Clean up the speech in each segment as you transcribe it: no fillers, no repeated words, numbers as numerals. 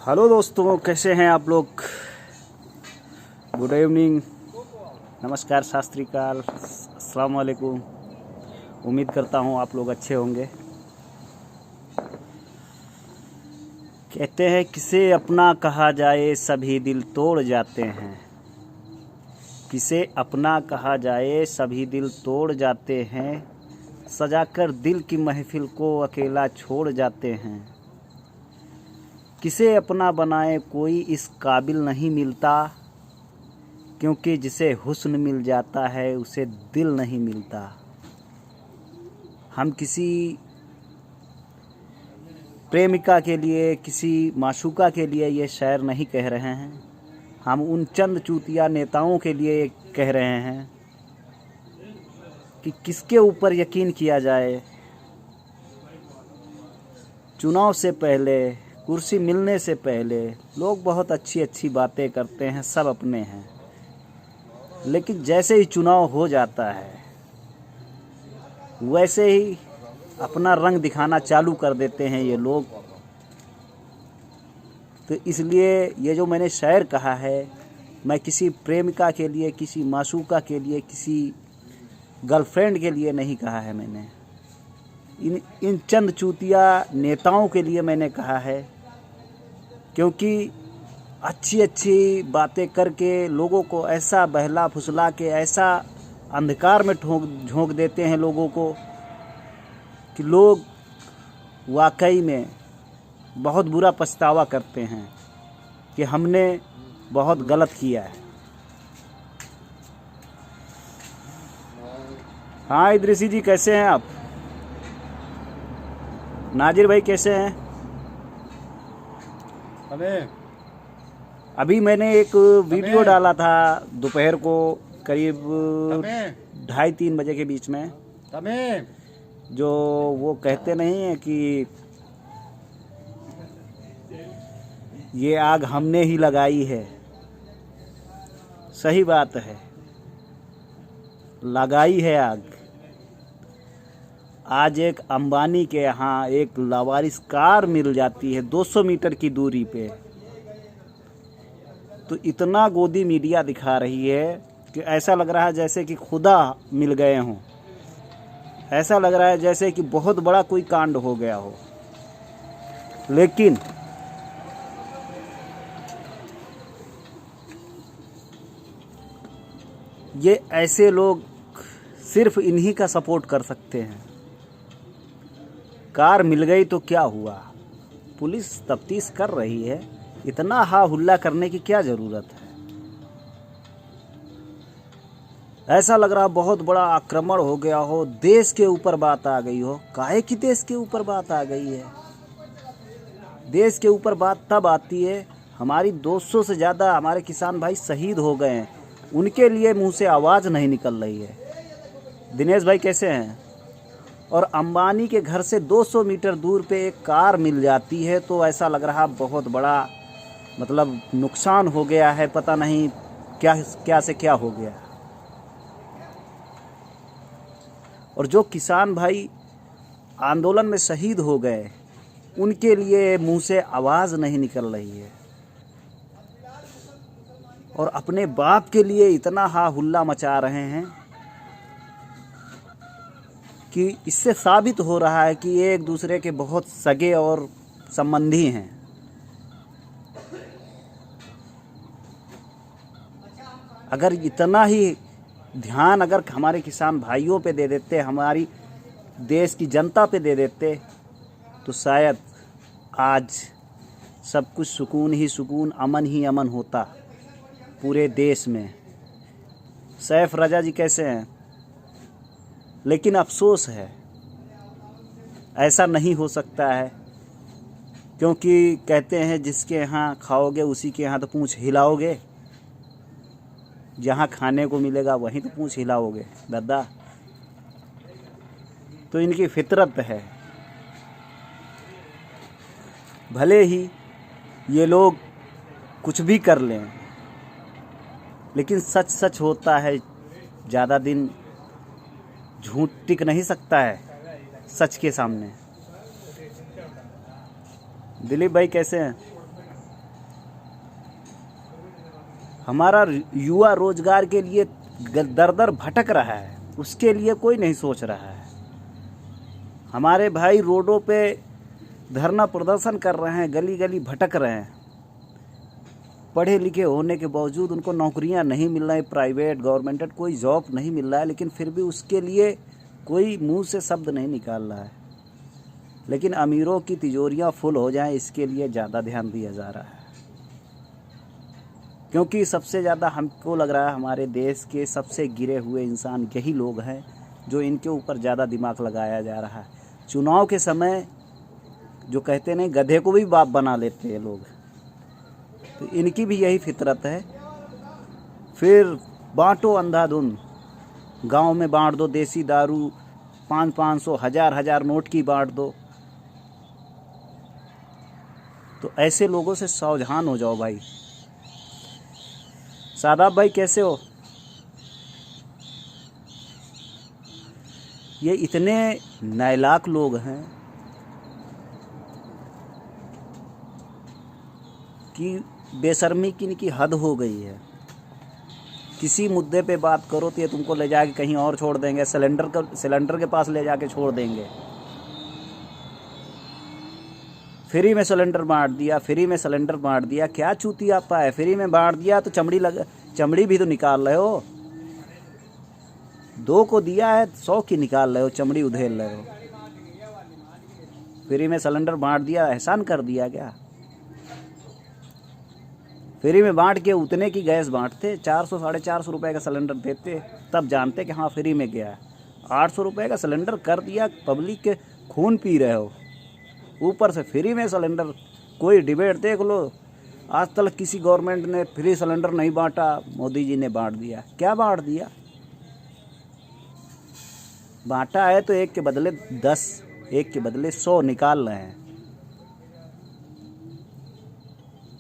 Hello दोस्तों, कैसे हैं आप लोग। गुड इवनिंग, नमस्कार, सत श्री अकाल, अस्सलाम वालेकुम। उम्मीद करता हूं आप लोग अच्छे होंगे। कहते हैं किसे अपना कहा जाए सभी दिल तोड़ जाते हैं। किसे अपना कहा जाए सभी दिल तोड़ जाते हैं। सजाकर दिल की महफिल को अकेला छोड़ जाते हैं। किसे अपना बनाए कोई इस काबिल नहीं मिलता, क्योंकि जिसे हुस्न मिल जाता है उसे दिल नहीं मिलता। हम किसी प्रेमिका के लिए, किसी माशूका के लिए ये शायर नहीं कह रहे हैं। हम उन चंद चूतिया नेताओं के लिए कह रहे हैं कि किसके ऊपर यकीन किया जाए। चुनाव से पहले, कुर्सी मिलने से पहले लोग बहुत अच्छी अच्छी बातें करते हैं, सब अपने हैं। लेकिन जैसे ही चुनाव हो जाता है वैसे ही अपना रंग दिखाना चालू कर देते हैं ये लोग। तो इसलिए ये जो मैंने शायर कहा है, मैं किसी प्रेमिका के लिए, किसी माशूका के लिए, किसी गर्लफ्रेंड के लिए नहीं कहा है। मैंने इन चंद चूतिया नेताओं के लिए मैंने कहा है, क्योंकि अच्छी अच्छी बातें करके लोगों को ऐसा बहला फुसला के, ऐसा अंधकार में झोंक देते हैं लोगों को कि लोग वाकई में बहुत बुरा पछतावा करते हैं कि हमने बहुत गलत किया है। हाँ इदरीसी जी, कैसे हैं आप। नाजिर भाई कैसे हैं। अभी मैंने एक वीडियो डाला था दोपहर को करीब 2:30-3 बजे के बीच में, जो वो कहते नहीं है कि ये आग हमने ही लगाई है। सही बात है, लगाई है आग। आज एक अंबानी के यहाँ एक लावारिस कार मिल जाती है 200 मीटर की दूरी पे, तो इतना गोदी मीडिया दिखा रही है कि ऐसा लग रहा है जैसे कि खुदा मिल गए हों। ऐसा लग रहा है जैसे कि बहुत बड़ा कोई कांड हो गया हो। लेकिन ये ऐसे लोग सिर्फ इन्हीं का सपोर्ट कर सकते हैं। कार मिल गई तो क्या हुआ, पुलिस तफ्तीश कर रही है, इतना हा हुल्ला करने की क्या ज़रूरत है। ऐसा लग रहा बहुत बड़ा आक्रमण हो गया हो, देश के ऊपर बात आ गई हो। काहे की देश के ऊपर बात आ गई है। देश के ऊपर बात तब आती है, हमारी 200 से ज़्यादा हमारे किसान भाई शहीद हो गए हैं, उनके लिए मुंह से आवाज़ नहीं निकल रही है। दिनेश भाई कैसे हैं। और अंबानी के घर से 200 मीटर दूर पे एक कार मिल जाती है, तो ऐसा लग रहा बहुत बड़ा मतलब नुकसान हो गया है, पता नहीं क्या से क्या हो गया। और जो किसान भाई आंदोलन में शहीद हो गए, उनके लिए मुंह से आवाज़ नहीं निकल रही है। और अपने बाप के लिए इतना हा हुल्ला मचा रहे हैं कि इससे साबित हो रहा है कि एक दूसरे के बहुत सगे और संबंधी हैं। अगर इतना ही ध्यान अगर हमारे किसान भाइयों पे दे देते, हमारी देश की जनता पे दे देते, तो शायद आज सब कुछ सुकून ही सुकून, अमन ही अमन होता पूरे देश में। सैफ रजा जी कैसे हैं। लेकिन अफसोस है, ऐसा नहीं हो सकता है, क्योंकि कहते हैं जिसके यहाँ खाओगे उसी के यहाँ तो पूंछ हिलाओगे। जहाँ खाने को मिलेगा वहीं तो पूंछ हिलाओगे दादा। तो इनकी फितरत है। भले ही ये लोग कुछ भी कर लें, लेकिन सच सच होता है। ज़्यादा दिन झूठ टिक नहीं सकता है सच के सामने। दिलीप भाई कैसे हैं। हमारा युवा रोजगार के लिए दर दर भटक रहा है, उसके लिए कोई नहीं सोच रहा है। हमारे भाई रोडों पे धरना प्रदर्शन कर रहे हैं, गली गली भटक रहे हैं। पढ़े लिखे होने के बावजूद उनको नौकरियां नहीं मिल रही, प्राइवेट गवर्नमेंट कोई जॉब नहीं मिल रहा है, लेकिन फिर भी उसके लिए कोई मुंह से शब्द नहीं निकाल रहा है। लेकिन अमीरों की तिजोरियां फुल हो जाएं, इसके लिए ज़्यादा ध्यान दिया जा रहा है। क्योंकि सबसे ज़्यादा हमको लग रहा है हमारे देश के सबसे गिरे हुए इंसान यही लोग हैं, जो इनके ऊपर ज़्यादा दिमाग लगाया जा रहा है। चुनाव के समय जो कहते नहीं, गधे को भी बाप बना लेते हैं लोग, तो इनकी भी यही फितरत है। फिर बांटो अंधाधुंध, गांव में बांट दो देसी दारू, 500 1000 नोट की बांट दो। तो ऐसे लोगों से सावधान हो जाओ भाई। सादाब भाई कैसे हो? ये इतने नालायक लोग हैं कि बेशर्मी की इनकी हद हो गई है। किसी मुद्दे पे बात करो तो ये तुमको ले जाके कहीं और छोड़ देंगे, सिलेंडर के पास ले जाके छोड़ देंगे। फ्री में सिलेंडर बांट दिया, फ्री में सिलेंडर बांट दिया। क्या चूतियापा है? फ्री में बांट दिया तो चमड़ी भी तो निकाल रहे हो। 2 को दिया है, 100 की निकाल रहे हो, चमड़ी उधेल रहे हो। फ्री में सिलेंडर बांट दिया, एहसान कर दिया क्या? फ्री में बांट के उतने की गैस बांटते, 400 450 रुपये का सिलेंडर देते, तब जानते कि हाँ फ्री में गया है। 800 रुपये का सिलेंडर कर दिया, पब्लिक के खून पी रहे हो, ऊपर से फ्री में सिलेंडर। कोई डिबेट देख लो, आज तक किसी गवर्नमेंट ने फ्री सिलेंडर नहीं बांटा, मोदी जी ने बांट दिया। क्या बांट दिया? बांटा है तो एक के बदले 10, एक के बदले 100 निकाल रहे हैं।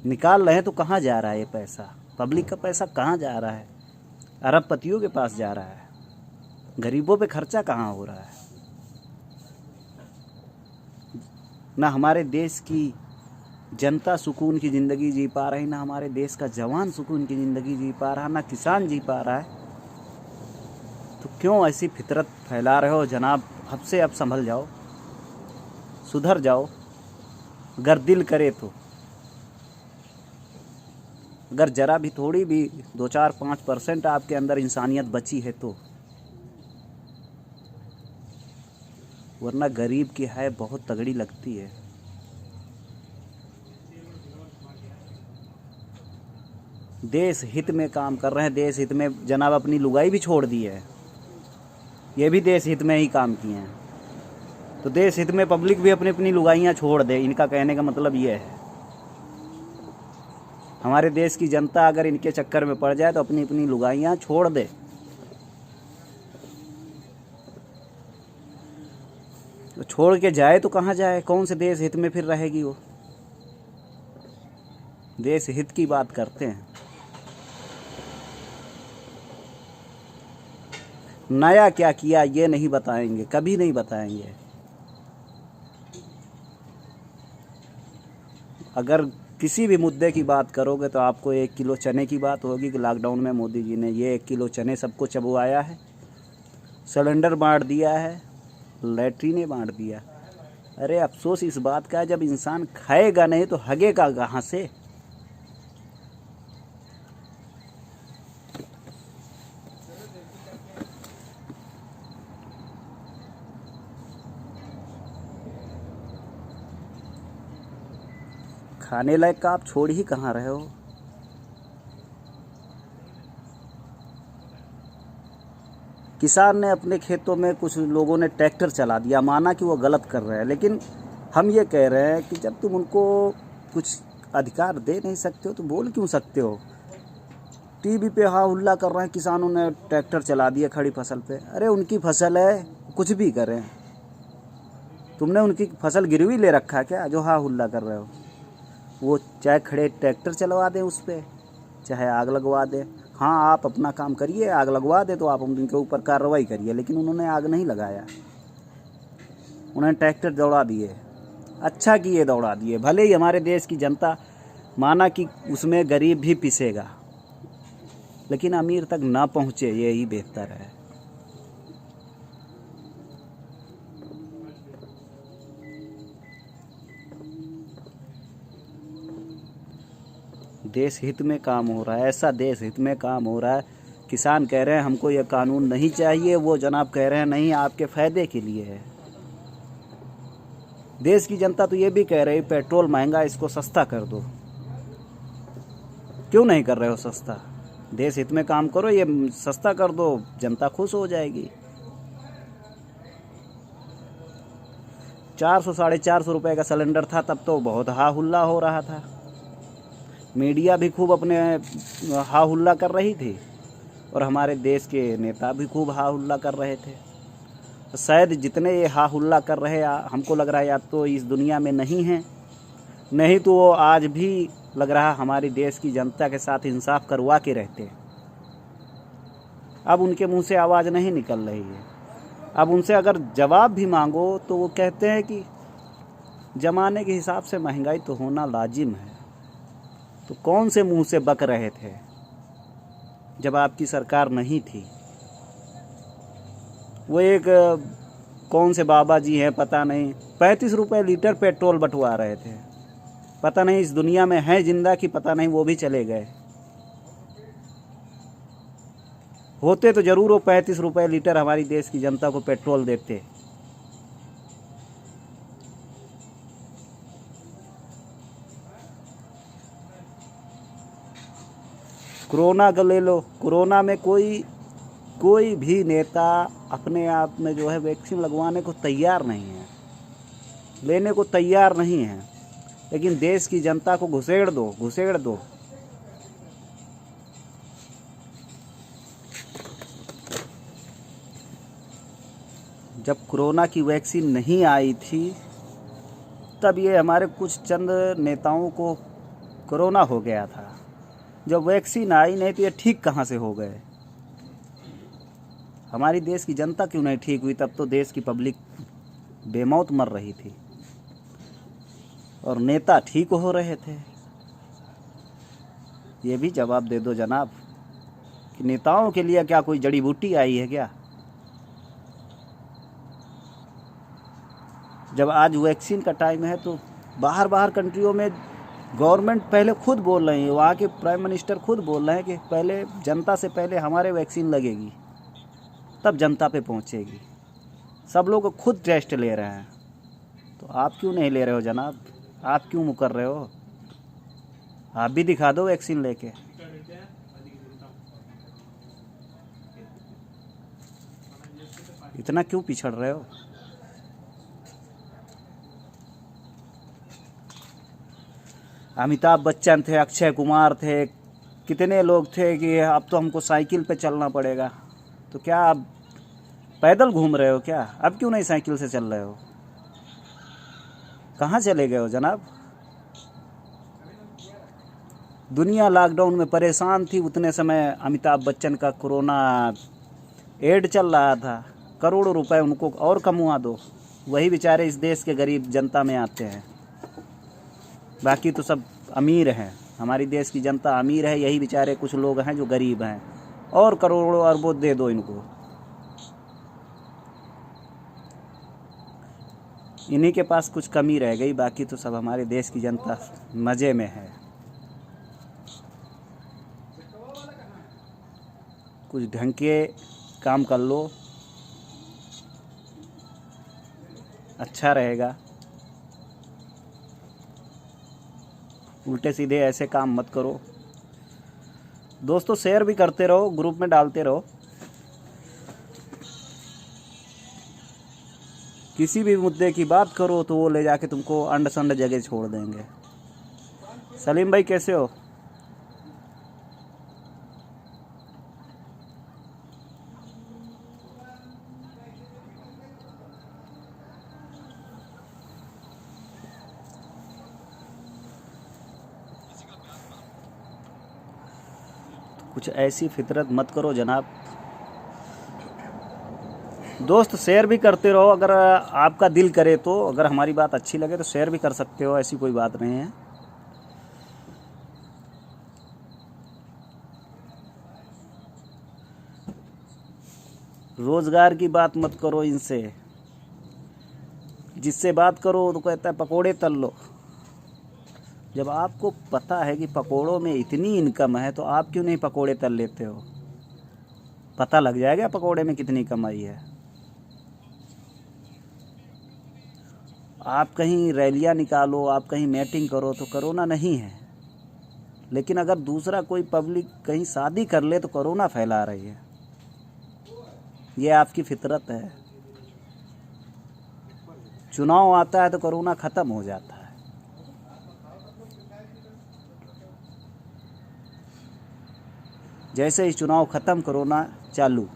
निकाल रहे हैं तो कहाँ जा रहा है ये पैसा? पब्लिक का पैसा कहाँ जा रहा है? अरबपतियों के पास जा रहा है। गरीबों पे खर्चा कहाँ हो रहा है? ना हमारे देश की जनता सुकून की ज़िंदगी जी पा रही, ना हमारे देश का जवान सुकून की ज़िंदगी जी पा रहा, ना किसान जी पा रहा है। तो क्यों ऐसी फितरत फैला रहे हो जनाब? अब से अब संभल जाओ, सुधर जाओ, अगर दिल करे तो। अगर ज़रा भी थोड़ी भी 2-4-5% आपके अंदर इंसानियत बची है तो, वरना गरीब की है बहुत तगड़ी लगती है। देश हित में काम कर रहे हैं, देश हित में जनाब अपनी लुगाई भी छोड़ दी है, ये भी देश हित में ही काम किए हैं। तो देश हित में पब्लिक भी अपनी अपनी लुगाइयाँ छोड़ दे, इनका कहने का मतलब ये है। हमारे देश की जनता अगर इनके चक्कर में पड़ जाए तो अपनी अपनी लुगाइयाँ छोड़ दे। तो छोड़ के जाए तो कहाँ जाए? कौन से देश हित में फिर रहेगी वो? देश हित की बात करते हैं। नया क्या किया ये नहीं बताएंगे, कभी नहीं बताएंगे। अगर किसी भी मुद्दे की बात करोगे तो आपको 1 किलो चने की बात होगी कि लॉकडाउन में मोदी जी ने ये 1 किलो चने सबको चबवाया है, सिलेंडर बांट दिया है, लैट्रीने बांट दिया। अरे अफसोस इस बात का, जब इंसान खाएगा नहीं तो हगेगा कहाँ से? खाने लायक का आप छोड़ ही कहाँ रहे हो? किसान ने अपने खेतों में, कुछ लोगों ने ट्रैक्टर चला दिया, माना कि वो गलत कर रहे हैं, लेकिन हम ये कह रहे हैं कि जब तुम उनको कुछ अधिकार दे नहीं सकते हो तो बोल क्यों सकते हो? टीवी पे हाँ हुल्ला कर रहे हैं, किसानों ने ट्रैक्टर चला दिया खड़ी फसल पे। अरे उनकी फसल है, कुछ भी करें। तुमने उनकी फसल गिरवी ले रखा क्या जो हाँ हुल्ला कर रहे हो? वो चाहे खड़े ट्रैक्टर चलवा दें उस पर, चाहे आग लगवा दें। हाँ आप अपना काम करिए, आग लगवा दे तो आप उनके ऊपर कार्रवाई करिए, लेकिन उन्होंने आग नहीं लगाया, उन्होंने ट्रैक्टर दौड़ा दिए। अच्छा किए दौड़ा दिए। भले ही हमारे देश की जनता माना कि उसमें गरीब भी पिसेगा, लेकिन अमीर तक ना पहुँचे, यही बेहतर है। देश हित में काम हो रहा है, ऐसा देश हित में काम हो रहा है। किसान कह रहे हैं हमको ये कानून नहीं चाहिए, वो जनाब कह रहे हैं नहीं आपके फ़ायदे के लिए है। देश की जनता तो ये भी कह रही पेट्रोल महंगा, इसको सस्ता कर दो। क्यों नहीं कर रहे हो सस्ता? देश हित में काम करो, ये सस्ता कर दो, जनता खुश हो जाएगी। 400 450 रुपये का सिलेंडर था, तब तो बहुत हा हुल्ला हो रहा था। मीडिया भी खूब अपने हा हुल्ला कर रही थी और हमारे देश के नेता भी खूब हा हुल्ला कर रहे थे। शायद जितने ये हा हुल्ला कर रहे हमको लग रहा है या तो इस दुनिया में नहीं है, नहीं तो वो आज भी लग रहा हमारी देश की जनता के साथ इंसाफ करवा के रहते। अब उनके मुंह से आवाज़ नहीं निकल रही है। अब उनसे अगर जवाब भी मांगो तो वो कहते हैं कि ज़माने के हिसाब से महंगाई तो होना लाजिम है। तो कौन से मुंह से बक रहे थे जब आपकी सरकार नहीं थी? वो एक कौन से बाबा जी हैं पता नहीं, 35 रुपये लीटर पेट्रोल बंटवा रहे थे। पता नहीं इस दुनिया में हैं जिंदा कि पता नहीं वो भी चले गए। होते तो ज़रूर वो 35 रुपये लीटर हमारी देश की जनता को पेट्रोल देते। कोरोना का ले लो, कोरोना में कोई भी नेता अपने आप में जो है वैक्सीन लगवाने को तैयार नहीं है, लेने को तैयार नहीं है। लेकिन देश की जनता को घुसेड़ दो। जब कोरोना की वैक्सीन नहीं आई थी तब ये हमारे कुछ चंद नेताओं को कोरोना हो गया था। जब वैक्सीन आई नहीं तो ये ठीक कहाँ से हो गए? हमारी देश की जनता क्यों नहीं ठीक हुई? तब तो देश की पब्लिक बेमौत मर रही थी और नेता ठीक हो रहे थे। ये भी जवाब दे दो जनाब कि नेताओं के लिए क्या कोई जड़ी बूटी आई है क्या? जब आज वैक्सीन का टाइम है तो बाहर कंट्रियों में गवर्नमेंट पहले खुद बोल रही है, वहाँ के प्राइम मिनिस्टर खुद बोल रहे हैं कि पहले जनता से पहले हमारे वैक्सीन लगेगी तब जनता पे पहुँचेगी। सब लोग खुद टेस्ट ले रहे हैं, तो आप क्यों नहीं ले रहे हो जनाब? आप क्यों मुकर रहे हो? आप भी दिखा दो वैक्सीन लेके। इतना क्यों पिछड़ रहे हो? अमिताभ बच्चन थे, अक्षय कुमार थे, कितने लोग थे कि अब तो हमको साइकिल पे चलना पड़ेगा। तो क्या आप पैदल घूम रहे हो क्या? अब क्यों नहीं साइकिल से चल रहे हो? कहाँ चले गए हो जनाब? दुनिया लॉकडाउन में परेशान थी, उतने समय अमिताभ बच्चन का कोरोना एड चल रहा था। करोड़ों रुपए उनको और कमवा दो, वही बेचारे इस देश के गरीब जनता में आते हैं। बाकी तो सब अमीर हैं, हमारी देश की जनता अमीर है, यही बेचारे कुछ लोग हैं जो गरीब हैं। और करोड़ों अरबों दे दो इनको, इन्हीं के पास कुछ कमी रह गई। बाकी तो सब हमारे देश की जनता मज़े में है। कुछ ढंग के काम कर लो, अच्छा रहेगा। उल्टे सीधे ऐसे काम मत करो। दोस्तों शेयर भी करते रहो, ग्रुप में डालते रहो। किसी भी मुद्दे की बात करो तो वो ले जाके तुमको अंड संड जगह छोड़ देंगे। सलीम भाई कैसे हो? कुछ ऐसी फितरत मत करो जनाब। दोस्त शेयर भी करते रहो, अगर आपका दिल करे तो। अगर हमारी बात अच्छी लगे तो शेयर भी कर सकते हो, ऐसी कोई बात नहीं है। रोज़गार की बात मत करो इनसे। जिससे बात करो तो कहता है पकोड़े तल लो। जब आपको पता है कि पकोड़ों में इतनी इनकम है तो आप क्यों नहीं पकोड़े तल लेते हो? पता लग जाएगा पकोड़े में कितनी कमाई है। आप कहीं रैलियां निकालो, आप कहीं मीटिंग करो तो कोरोना नहीं है, लेकिन अगर दूसरा कोई पब्लिक कहीं शादी कर ले तो कोरोना फैला रही है। ये आपकी फितरत है। चुनाव आता है तो कोरोना ख़त्म हो जाता है। जैसे ही चुनाव ख़त्म, कोरोना चालू।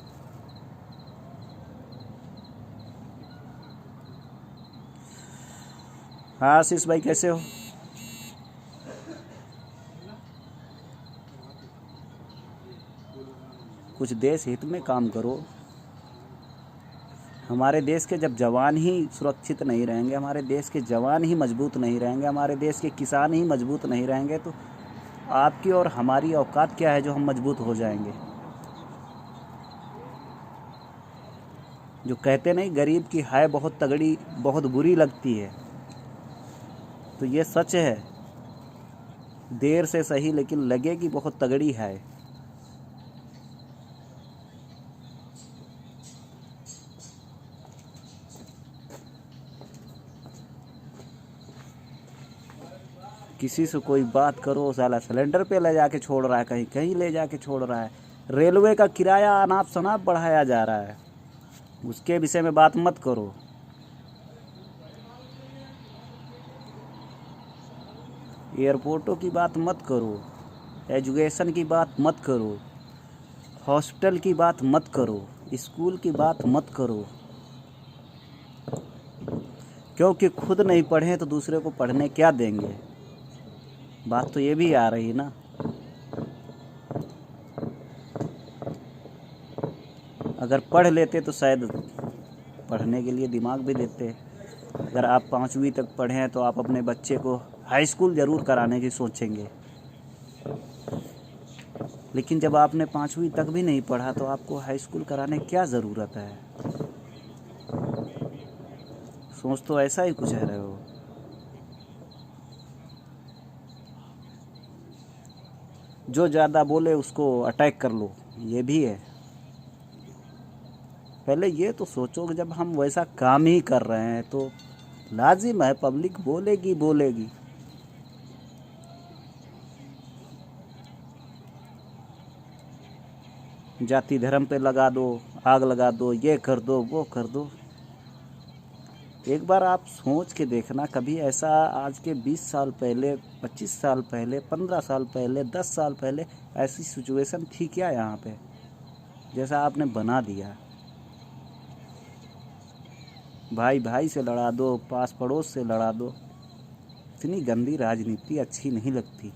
हाँ आशीष भाई, कैसे हो? कुछ देश हित में काम करो। हमारे देश के जब जवान ही सुरक्षित नहीं रहेंगे, हमारे देश के जवान ही मजबूत नहीं रहेंगे, हमारे देश के किसान ही मजबूत नहीं रहेंगे, तो आपकी और हमारी औकात क्या है जो हम मजबूत हो जाएंगे? जो कहते नहीं, गरीब की हाय बहुत तगड़ी बहुत बुरी लगती है, तो ये सच है। देर से सही लेकिन लगेगी बहुत तगड़ी है। किसी से कोई बात करो, साला सिलेंडर पे ले जाके छोड़ रहा है, कहीं कहीं ले जाके छोड़ रहा है। रेलवे का किराया अनाप शनाप बढ़ाया जा रहा है, उसके विषय में बात मत करो। एयरपोर्टों की बात मत करो, एजुकेशन की बात मत करो, हॉस्पिटल की बात मत करो, स्कूल की बात मत करो, क्योंकि खुद नहीं पढ़ें तो दूसरे को पढ़ने क्या देंगे? बात तो ये भी आ रही है ना। अगर पढ़ लेते तो शायद पढ़ने के लिए दिमाग भी देते। अगर आप 5वीं तक पढ़े हैं तो आप अपने बच्चे को हाई स्कूल ज़रूर कराने की सोचेंगे, लेकिन जब आपने 5वीं तक भी नहीं पढ़ा तो आपको हाई स्कूल कराने की क्या ज़रूरत है? सोच तो ऐसा ही कुछ है रहे हो। जो ज़्यादा बोले उसको अटैक कर लो, ये भी है। पहले ये तो सोचो कि जब हम वैसा काम ही कर रहे हैं तो लाजिम है पब्लिक बोलेगी बोलेगी। जाति धर्म पे लगा दो, आग लगा दो, ये कर दो, वो कर दो। एक बार आप सोच के देखना, कभी ऐसा आज के 20 साल पहले, 25 साल पहले, 15 साल पहले, 10 साल पहले ऐसी सिचुएशन थी क्या यहाँ पे जैसा आपने बना दिया? भाई भाई से लड़ा दो, पास पड़ोस से लड़ा दो। इतनी गंदी राजनीति अच्छी नहीं लगती।